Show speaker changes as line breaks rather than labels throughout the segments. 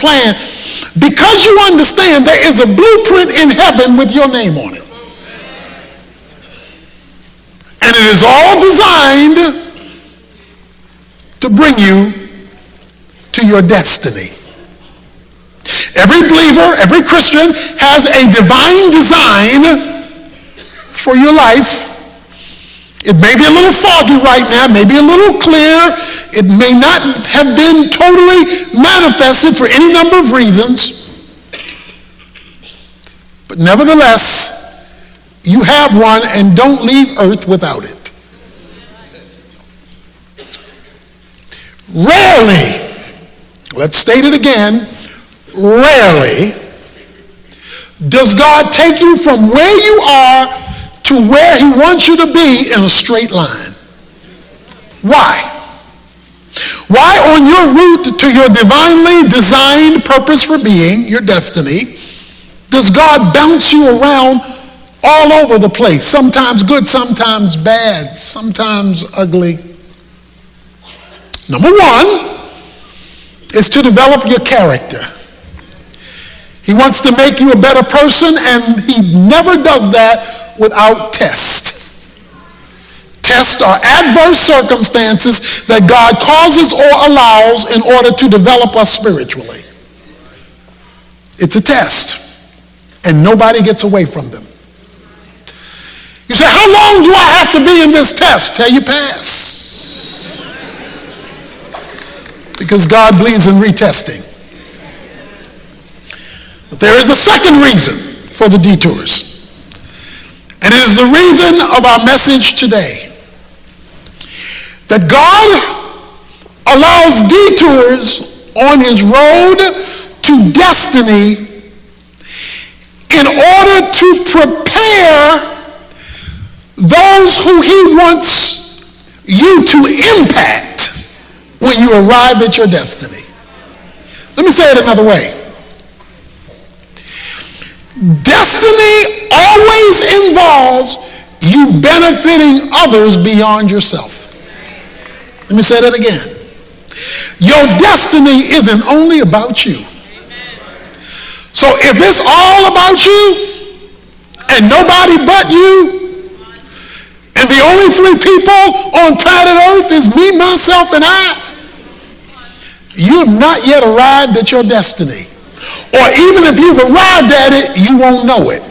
plan because you understand there is a blueprint in heaven with your name on it. And it is all designed to bring you to your destiny. Every believer, every Christian has a divine design for your life. It may be a little foggy right now, maybe a little clear. It may not have been totally manifested for any number of reasons. But nevertheless, you have one, and don't leave earth without it. Rarely, let's state it again, rarely does God take you from where you are to where he wants you to be in a straight line. Why? Why on your route to your divinely designed purpose for being, your destiny, does God bounce you around all over the place? Sometimes good, sometimes bad, sometimes ugly. Number one is to develop your character. He wants to make you a better person, and he never does that without tests. Tests are adverse circumstances that God causes or allows in order to develop us spiritually. It's a test, and nobody gets away from them. You say, how long do I have to be in this test till you pass? Because God believes in retesting. But there is a second reason for the detours. And it is the reason of our message today. That God allows detours on his road to destiny in order to prepare those who he wants you to impact when you arrive at your destiny. Let me say it another way. Destiny always involves you benefiting others beyond yourself. Let me say that again. Your destiny isn't only about you. So if it's all about you and nobody but you, and the only three people on planet Earth is me, myself, and I, you have not yet arrived at your destiny. Or even if you've arrived at it, you won't know it.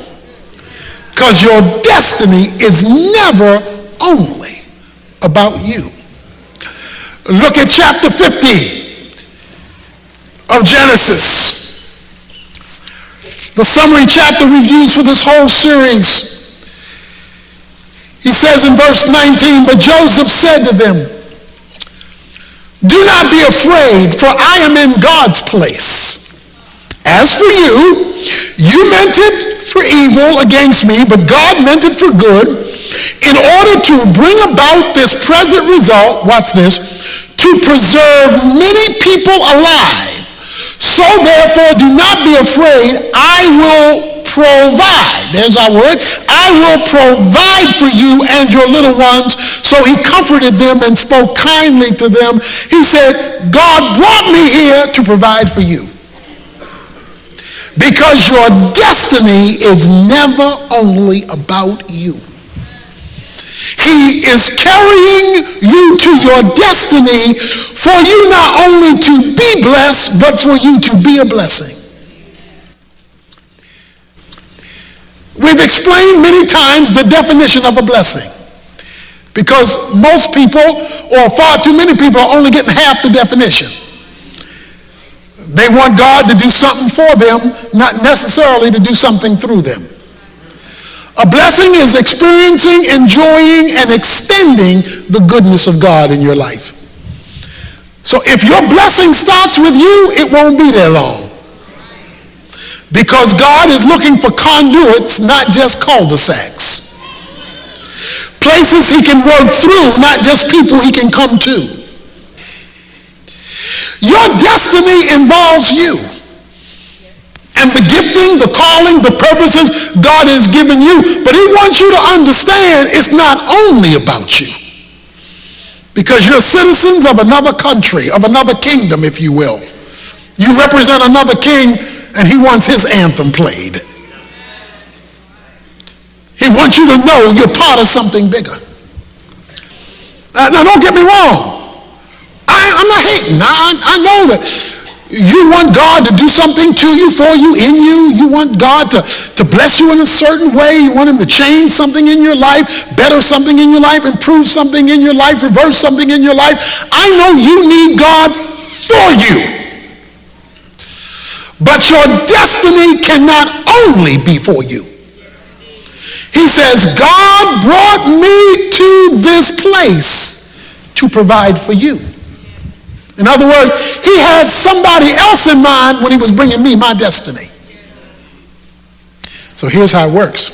Because your destiny is never only about you. Look at chapter 50 of Genesis. The summary chapter we've used for this whole series. He says in verse 19, but Joseph said to them, do not be afraid, for I am in God's place. As for you, you meant it for evil against me, but God meant it for good, in order to bring about this present result, watch this, to preserve many people alive. So therefore, do not be afraid, I will provide. There's our word. I will provide for you and your little ones. So he comforted them and spoke kindly to them. He said, God brought me here to provide for you. Because your destiny is never only about you. He is carrying you to your destiny for you not only to be blessed, but for you to be a blessing. We've explained many times the definition of a blessing. Because most people, or far too many people, are only getting half the definition. They want God to do something for them, not necessarily to do something through them. A blessing is experiencing, enjoying, and extending the goodness of God in your life. So if your blessing starts with you, it won't be there long. Because God is looking for conduits, not just cul-de-sacs. Places he can work through, not just people he can come to. Your destiny involves you. And the gifting, the calling, the purposes God has given you. But he wants you to understand it's not only about you. Because you're citizens of another country, of another kingdom, if you will. You represent another king, and he wants his anthem played. He wants you to know you're part of something bigger. Now, don't get me wrong. I'm not hating. I know that you want God to do something to you, for you, in you. You want God to bless you in a certain way. You want him to change something in your life, better something in your life, improve something in your life, reverse something in your life. I know you need God for you. But your destiny cannot only be for you. He says, God brought me to this place to provide for you. In other words, he had somebody else in mind when he was bringing me my destiny. So here's how it works.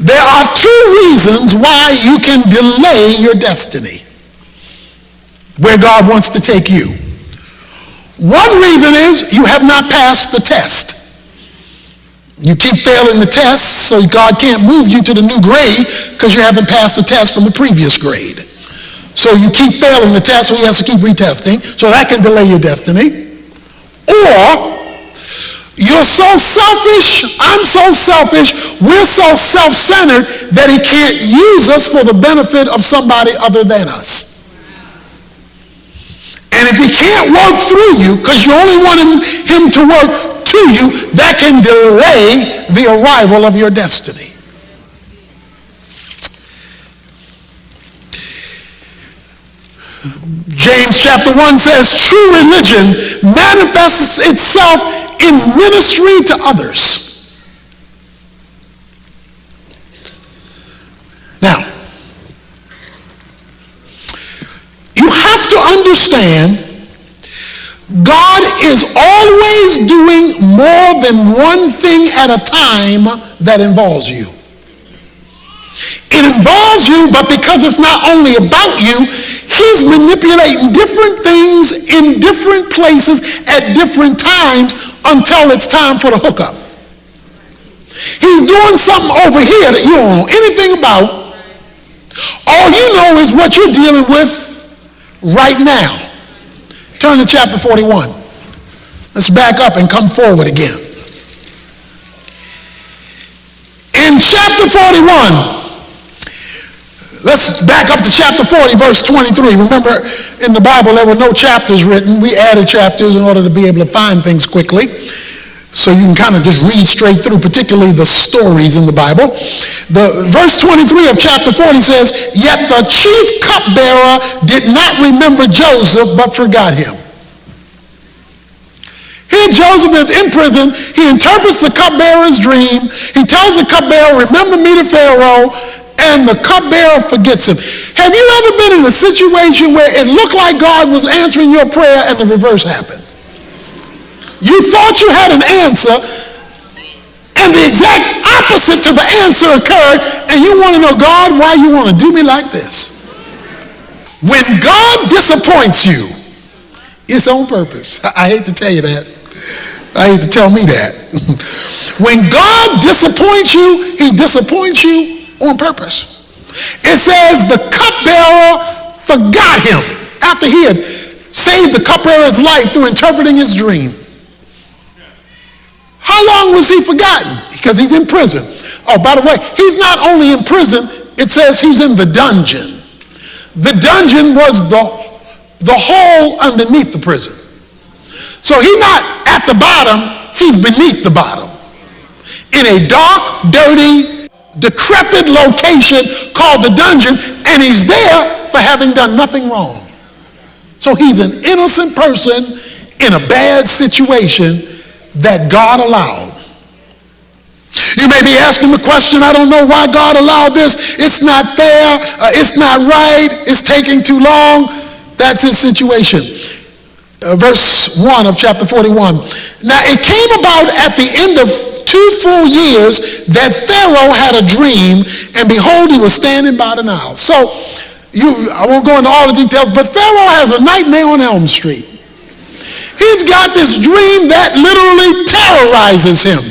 There are two reasons why you can delay your destiny, where God wants to take you. One reason is you have not passed the test. You keep failing the test, so God can't move you to the new grade because you haven't passed the test from the previous grade. So you keep failing the test, so he has to keep retesting, so that can delay your destiny. Or you're so selfish, I'm so selfish, we're so self-centered that he can't use us for the benefit of somebody other than us. And if he can't work through you, because you only want him to work to you, that can delay the arrival of your destiny. James chapter 1 says, true religion manifests itself in ministry to others. Now, you have to understand, God is always doing more than one thing at a time that involves you. It involves you, but because it's not only about you, he's manipulating different things in different places at different times until it's time for the hookup. He's doing something over here that you don't know anything about. All you know is what you're dealing with right now. Turn to chapter 41. Let's back up and come forward again. In chapter 41, let's back up to chapter 40, verse 23. Remember, in the Bible, there were no chapters written. We added chapters in order to be able to find things quickly. So you can kind of just read straight through, particularly the stories in the Bible. The verse 23 of chapter 40 says, yet the chief cupbearer did not remember Joseph, but forgot him. Here Joseph is in prison. He interprets the cupbearer's dream. He tells the cupbearer, remember me to Pharaoh. And the cupbearer forgets him. Have you ever been in a situation where it looked like God was answering your prayer and the reverse happened? You thought you had an answer, and the exact opposite to the answer occurred, and you want to know, God, why you want to do me like this? When God disappoints you, it's on purpose. I hate to tell you that. I hate to tell me that. When God disappoints you, he disappoints you on purpose. It says the cupbearer forgot him after he had saved the cupbearer's life through interpreting his dream. How long was he forgotten? Because he's in prison. Oh, by the way, he's not only in prison, it says he's in the dungeon. The dungeon was the hole underneath the prison. So he's not at the bottom, he's beneath the bottom. In a dark, dirty, decrepit location called the dungeon, and he's there for having done nothing wrong. So he's an innocent person in a bad situation that God allowed. You may be asking the question, I don't know why God allowed this. It's not fair. It's not right. It's taking too long. That's his situation. Verse 1 of chapter 41. Now it came about at the end of 2 full years that Pharaoh had a dream, and behold, he was standing by the Nile. So I won't go into all the details, but Pharaoh has a nightmare on Elm Street. He's got this dream that literally terrorizes him.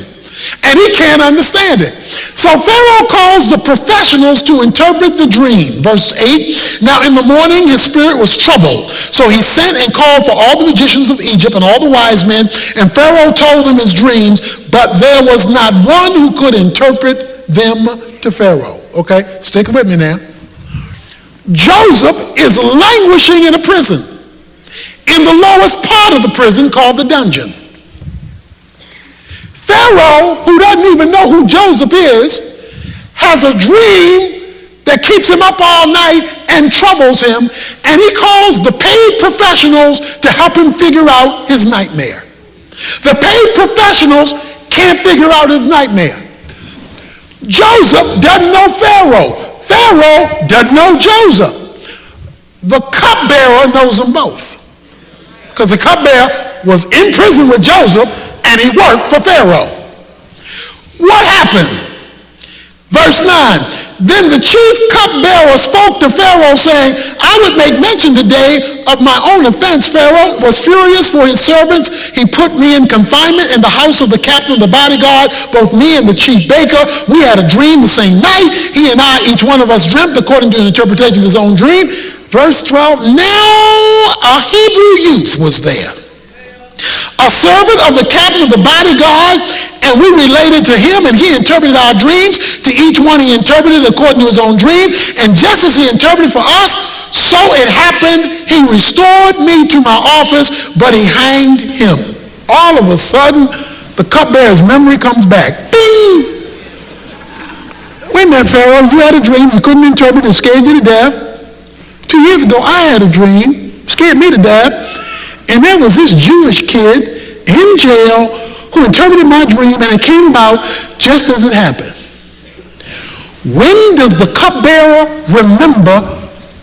and he can't understand it. So Pharaoh calls the professionals to interpret the dream. Verse 8, now in the morning his spirit was troubled. So he sent and called for all the magicians of Egypt and all the wise men, and Pharaoh told them his dreams, but there was not one who could interpret them to Pharaoh. Okay, stick with me now. Joseph is languishing in a prison, in the lowest part of the prison called the dungeon. Pharaoh, who doesn't even know who Joseph is, has a dream that keeps him up all night and troubles him, and he calls the paid professionals to help him figure out his nightmare. The paid professionals can't figure out his nightmare. Joseph doesn't know Pharaoh. Pharaoh doesn't know Joseph. The cupbearer knows them both, because the cupbearer was in prison with Joseph and he worked for Pharaoh. What happened? Verse 9, then the chief cupbearer spoke to Pharaoh, saying, I would make mention today of my own offense. Pharaoh was furious for his servants. He put me in confinement in the house of the captain of the bodyguard, both me and the chief baker. We had a dream the same night. He and I, each one of us, dreamt according to an interpretation of his own dream. Verse 12, now a Hebrew youth was there, a servant of the captain of the bodyguard, and we related to him, and he interpreted our dreams. To each one he interpreted according to his own dream, and just as he interpreted for us, so it happened. He restored me to my office, but he hanged him. All of a sudden, the cupbearer's memory comes back. Ding! Wait a minute, Pharaoh, you had a dream, you couldn't interpret, it scared you to death. 2 years ago, I had a dream, scared me to death, and there was this Jewish kid in jail who interpreted my dream, and it came about just as it happened. When does the cupbearer remember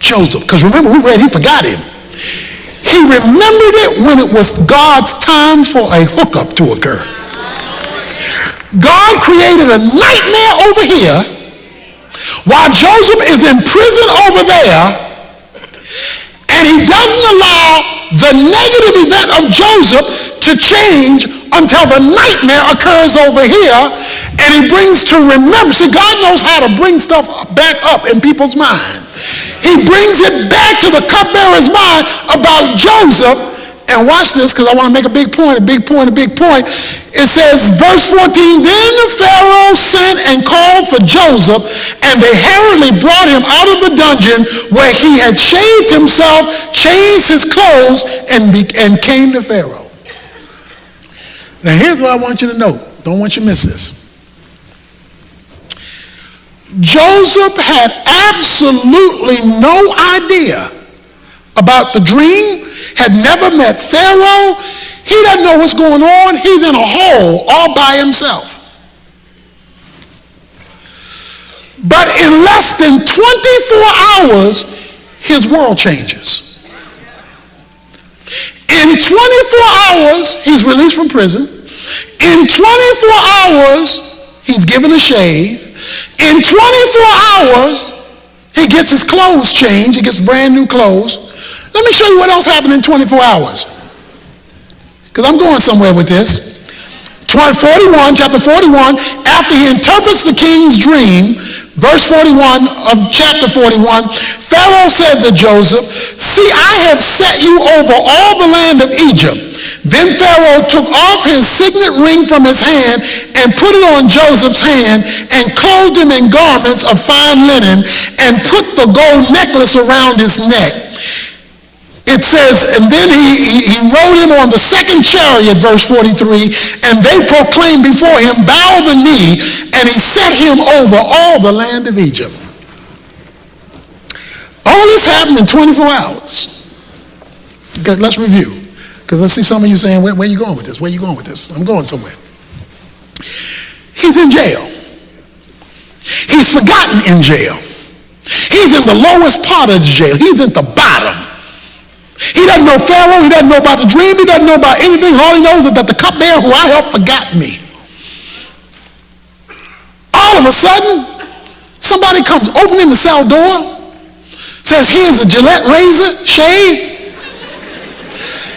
Joseph? Because remember, we read he forgot him. He remembered it when it was God's time for a hookup to occur. God created a nightmare over here while Joseph is in prison over there, and he doesn't allow the negative event of Joseph to change until the nightmare occurs over here, and he brings to remember. See, God knows how to bring stuff back up in people's mind. He brings it back to the cupbearer's mind about Joseph. And watch this, because I want to make a big point. It says, verse 14, then Pharaoh sent and called for Joseph, and they hurriedly brought him out of the dungeon where he had shaved himself, changed his clothes, and came to Pharaoh. Now here's what I want you to know. Don't want you to miss this. Joseph had absolutely no idea about the dream, had never met Pharaoh. He doesn't know what's going on. He's in a hole all by himself. But in less than 24 hours, his world changes. In 24 hours, he's released from prison. In 24 hours, he's given a shave. In 24 hours, he gets his clothes changed. He gets brand new clothes. Let me show you what else happened in 24 hours. Because I'm going somewhere with this. Chapter 41, after he interprets the king's dream, verse 41 of chapter 41, Pharaoh said to Joseph, see, I have set you over all the land of Egypt. Then Pharaoh took off his signet ring from his hand and put it on Joseph's hand and clothed him in garments of fine linen and put the gold necklace around his neck. It says, and then he rode him on the second chariot, verse 43, and they proclaimed before him, bow the knee, and he set him over all the land of Egypt. All this happened in 24 hours. Okay, let's review. Because let's see some of you saying, where are you going with this? Where are you going with this? I'm going somewhere. He's in jail. He's forgotten in jail. He's in the lowest part of the jail. He's at the bottom. He doesn't know Pharaoh. He doesn't know about the dream. He doesn't know about anything. All he knows is that the cupbearer who I helped forgot me. All of a sudden, somebody comes opening the cell door, says, here's a Gillette razor, shave.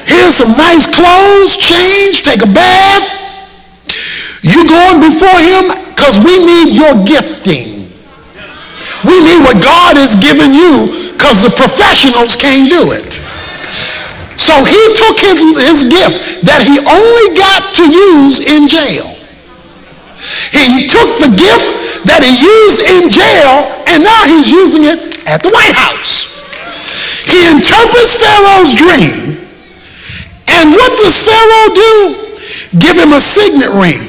Here's some nice clothes, change, take a bath. You go doing before him? Because we need your gifting. We need what God has given you, because the professionals can't do it. So he took his gift that he only got to use in jail. He took the gift that he used in jail, and now he's using it at the White House. He interprets Pharaoh's dream, and what does Pharaoh do? Give him a signet ring,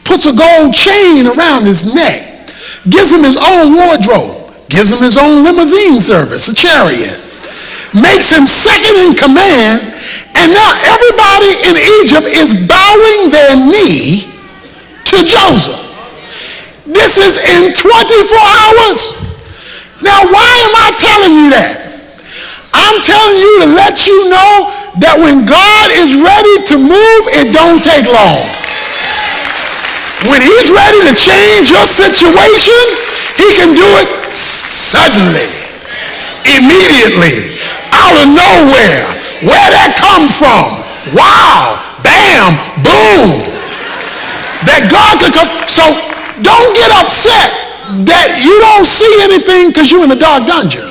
puts a gold chain around his neck, gives him his own wardrobe, gives him his own limousine service, a chariot, makes him second in command, and now everybody in Egypt is bowing their knee to Joseph. This is in 24 hours. Now, why am I telling you that? I'm telling you to let you know that when God is ready to move, it don't take long. When he's ready to change your situation, he can do it suddenly, immediately, out of nowhere. Where that come from? Wow, bam, boom. That God could come. So don't get upset that you don't see anything because you're in a dark dungeon.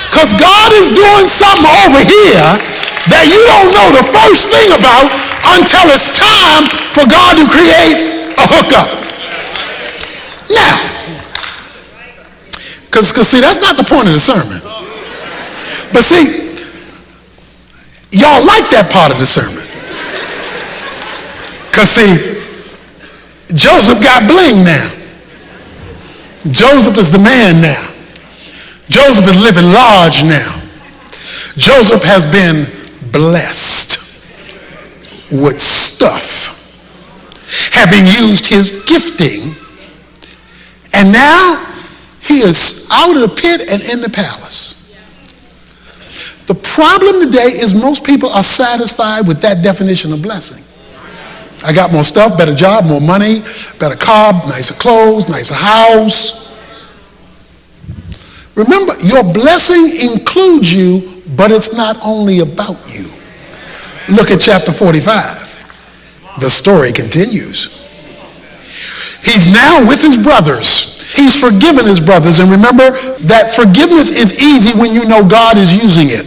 Because God is doing something over here that you don't know the first thing about until it's time for God to create a hookup. Now, because see, that's not the point of the sermon. But see, y'all like that part of the sermon. Because see, Joseph got bling now. Joseph is the man now. Joseph is living large now. Joseph has been blessed with stuff, having used his gifting, and now he is out of the pit and in the palace. The problem today is most people are satisfied with that definition of blessing. I got more stuff, better job, more money, better car, nicer clothes, nicer house. Remember, your blessing includes you, but it's not only about you. Look at chapter 45. The story continues. He's now with his brothers. He's forgiven his brothers. And remember that forgiveness is easy when you know God is using it.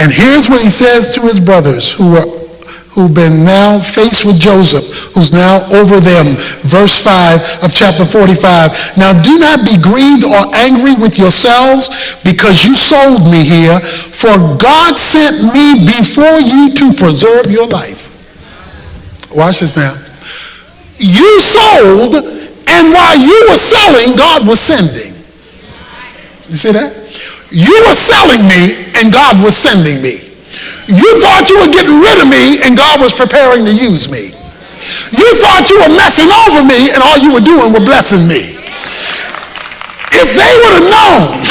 And here's what he says to his brothers who've been now faced with Joseph, who's now over them. Verse 5 of chapter 45. Now do not be grieved or angry with yourselves because you sold me here, for God sent me before you to preserve your life. Watch this now. You sold, and while you were selling, God was sending. You see that? You were selling me, and God was sending me. You thought you were getting rid of me, and God was preparing to use me. You thought you were messing over me, and all you were doing was blessing me. If they would have known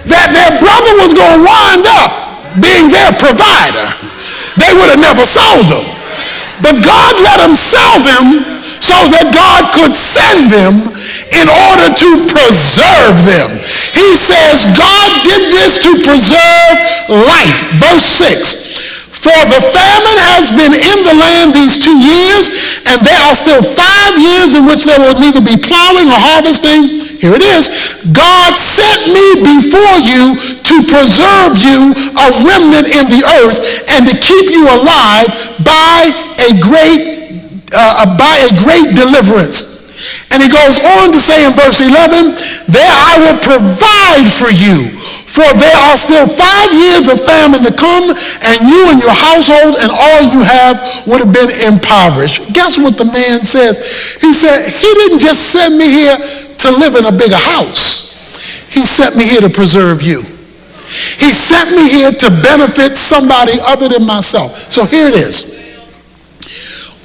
that their brother was going to wind up being their provider, they would have never sold them. But God let them sell them so that God could send them in order to preserve them. He says God did this to preserve life. Verse 6. For the famine has been in the land these 2 years, and there are still 5 years in which there will neither be plowing or harvesting. Here it is. God sent me before you to preserve you, a remnant in the earth, and to keep you alive by a great deliverance. And he goes on to say in verse 11, there I will provide for you, for there are still 5 years of famine to come, and you and your household and all you have would have been impoverished. Guess what the man says? He said, he didn't just send me here to live in a bigger house. He sent me here to preserve you. He sent me here to benefit somebody other than myself. So here it is.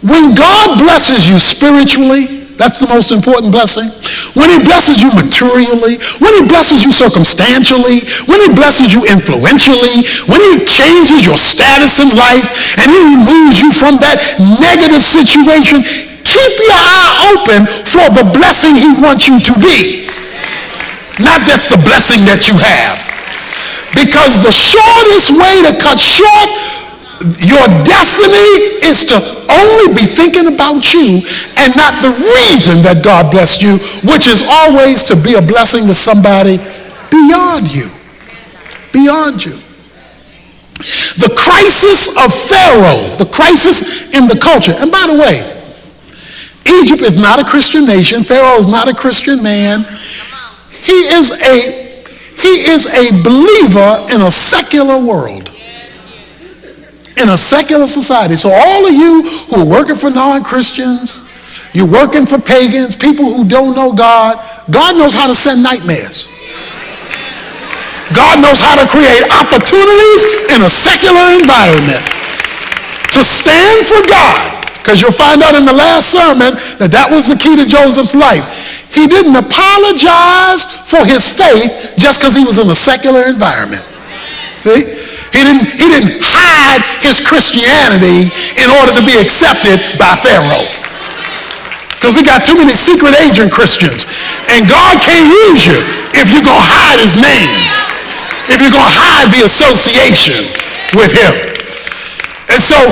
When God blesses you spiritually, that's the most important blessing. When he blesses you materially, when he blesses you circumstantially, when he blesses you influentially, when he changes your status in life and he removes you from that negative situation, keep your eye open for the blessing he wants you to be. Not that's the blessing that you have. Because the shortest way to cut short Your destiny is to only be thinking about you and not the reason that God blessed you, which is always to be a blessing to somebody beyond you. Beyond you. The crisis of Pharaoh, the crisis in the culture. And by the way, Egypt is not a Christian nation. Pharaoh is not a Christian man. He is a believer in a secular world. In a secular society. So all of you who are working for non-Christians, you're working for pagans, people who don't know God, God knows how to send nightmares. God knows how to create opportunities in a secular environment to stand for God. Because you'll find out in the last sermon that was the key to Joseph's life. He didn't apologize for his faith just because he was in a secular environment. See? He didn't hide his Christianity in order to be accepted by Pharaoh. Because we got too many secret agent Christians. And God can't use you if you're going to hide his name. If you're going to hide the association with him. And so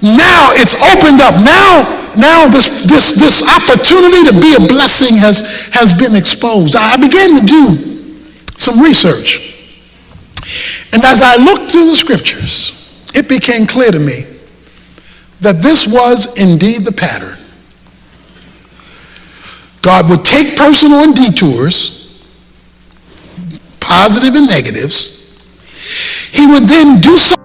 now it's opened up. Now this opportunity to be a blessing has been exposed. I began to do some research. And as I looked through the scriptures, it became clear to me that this was indeed the pattern. God would take person on detours, positive and negatives. He would then do something.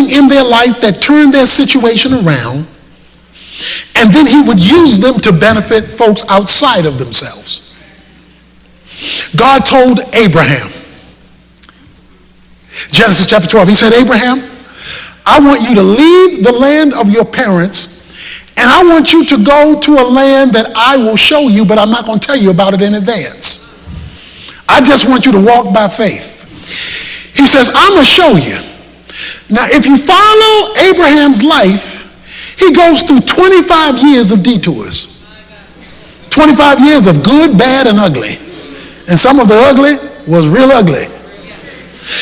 In their life that turned their situation around, and then he would use them to benefit folks outside of themselves. God told Abraham, Genesis chapter 12, he said, Abraham, I want you to leave the land of your parents, and I want you to go to a land that I will show you, but I'm not going to tell you about it in advance. I just want you to walk by faith. He says, I'm going to show you. Now, if you follow Abraham's life, he goes through 25 years of detours. 25 years of good, bad, and ugly. And some of the ugly was real ugly.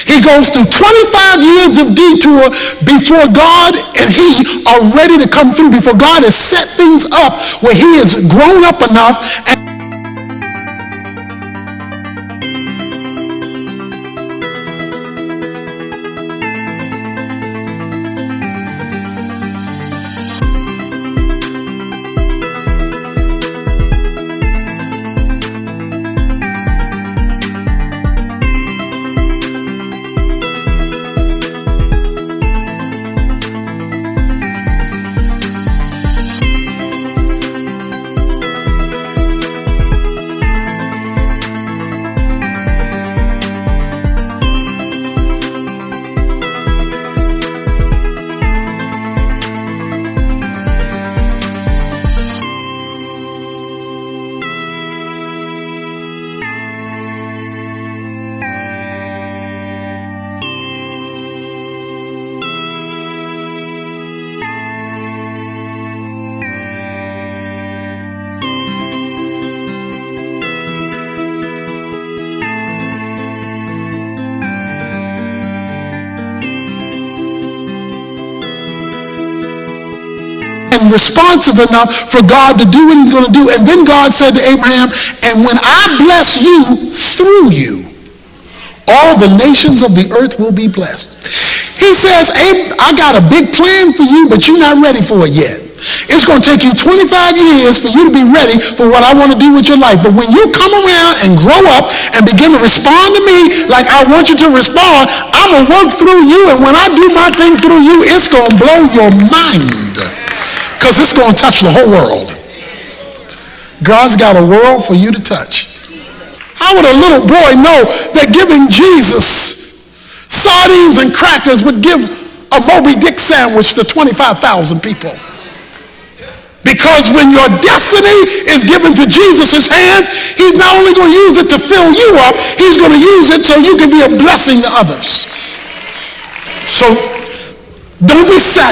He goes through 25 years of detour before God and he are ready to come through, before God has set things up where he has grown up enough and and responsive enough for God to do what he's going to do. And then God said to Abraham, and when I bless you through you, all the nations of the earth will be blessed. He says, I got a big plan for you, but you're not ready for it yet. It's going to take you 25 years for you to be ready for what I want to do with your life. But when you come around and grow up and begin to respond to me like I want you to respond, I'm going to work through you. And when I do my thing through you, it's going to blow your mind, because it's going to touch the whole world. God's got a world for you to touch. How would a little boy know that giving Jesus sardines and crackers would give a Moby Dick sandwich to 25,000 people? Because when your destiny is given to Jesus' hands, he's not only going to use it to fill you up, he's going to use it so you can be a blessing to others. So don't be fat